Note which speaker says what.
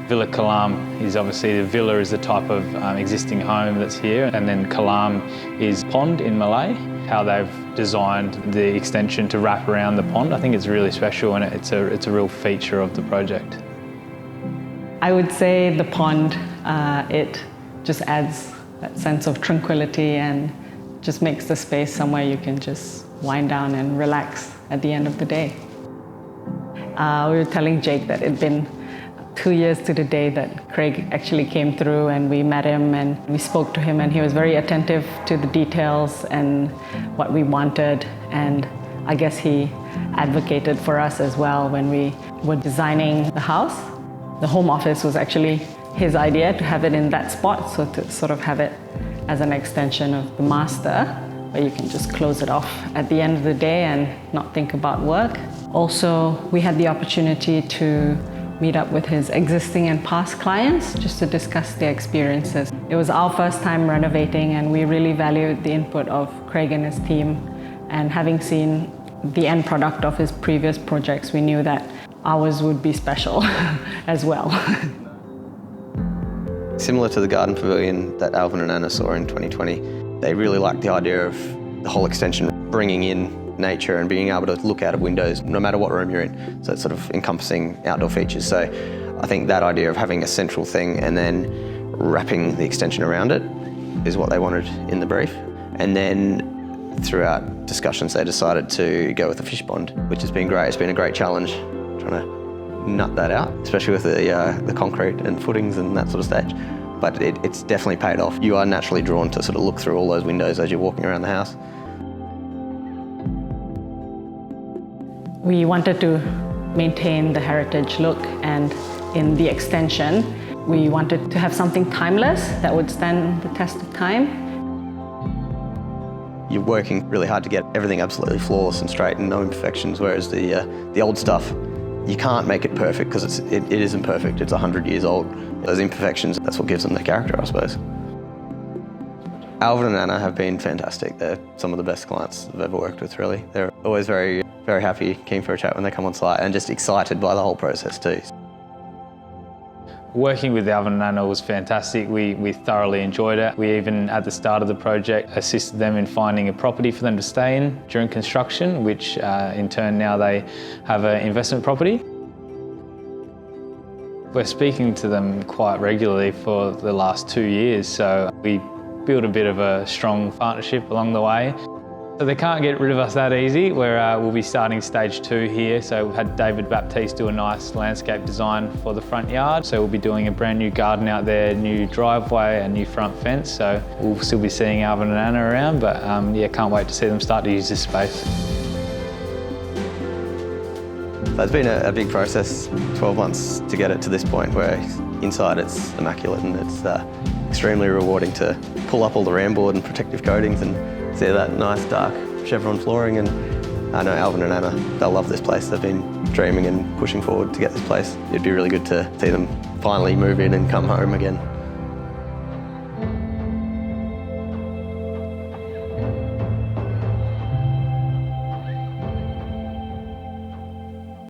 Speaker 1: Villa Kolam is obviously, the villa is the type of existing home that's here, and then Kolam is pond in Malay. How they've designed the extension to wrap around the pond, I think it's really special, and it's a real feature of the project.
Speaker 2: I would say the pond, it just adds that sense of tranquility and just makes the space somewhere you can just wind down and relax at the end of the day. We were telling Jake that it'd been 2 years to the day that Craig actually came through, and we met him and we spoke to him, and he was very attentive to the details and what we wanted, and I guess he advocated for us as well when we were designing the house. The home office was actually his idea to have it in that spot, so to sort of have it as an extension of the master, where you can just close it off at the end of the day and not think about work. Also, we had the opportunity to meet up with his existing and past clients just to discuss their experiences. It was our first time renovating, and we really valued the input of Craig and his team. And having seen the end product of his previous projects, we knew that ours would be special as well.
Speaker 3: Similar to the garden pavilion that Alvin and Anna saw in 2020, they really liked the idea of the whole extension bringing in nature and being able to look out of windows no matter what room you're in. So it's sort of encompassing outdoor features. So I think that idea of having a central thing and then wrapping the extension around it is what they wanted in the brief. And then throughout discussions they decided to go with the fish pond, which has been great. It's been a great challenge trying to nut that out, especially with the concrete and footings and that sort of stage. But it's definitely paid off. You are naturally drawn to sort of look through all those windows as you're walking around the house.
Speaker 2: We wanted to maintain the heritage look, and in the extension, we wanted to have something timeless that would stand the test of time.
Speaker 3: You're working really hard to get everything absolutely flawless and straight and no imperfections, whereas the old stuff, you can't make it perfect because it isn't perfect. It's 100 years old. Those imperfections, that's what gives them their character, I suppose. Alvin and Anna have been fantastic. They're some of the best clients I've ever worked with, really. They're always very happy, keen for a chat when they come on site, and just excited by the whole process too.
Speaker 1: Working with Alvin and Anna was fantastic. We thoroughly enjoyed it. We even, at the start of the project, assisted them in finding a property for them to stay in during construction, which in turn now they have an investment property. We're speaking to them quite regularly for the last 2 years, so we built a bit of a strong partnership along the way. So they can't get rid of us that easy. We'll be starting stage 2 here. So we've had David Baptiste do a nice landscape design for the front yard. So we'll be doing a brand new garden out there, new driveway, a new front fence. So we'll still be seeing Alvin and Anna around, but yeah, can't wait to see them start to use this space.
Speaker 3: So it's been a big process, 12 months to get it to this point where inside it's immaculate, and it's extremely rewarding to pull up all the ramboard and protective coatings and see that nice dark chevron flooring. And I know Alvin and Anna, they'll love this place. They've been dreaming and pushing forward to get this place. It'd be really good to see them finally move in and come home again.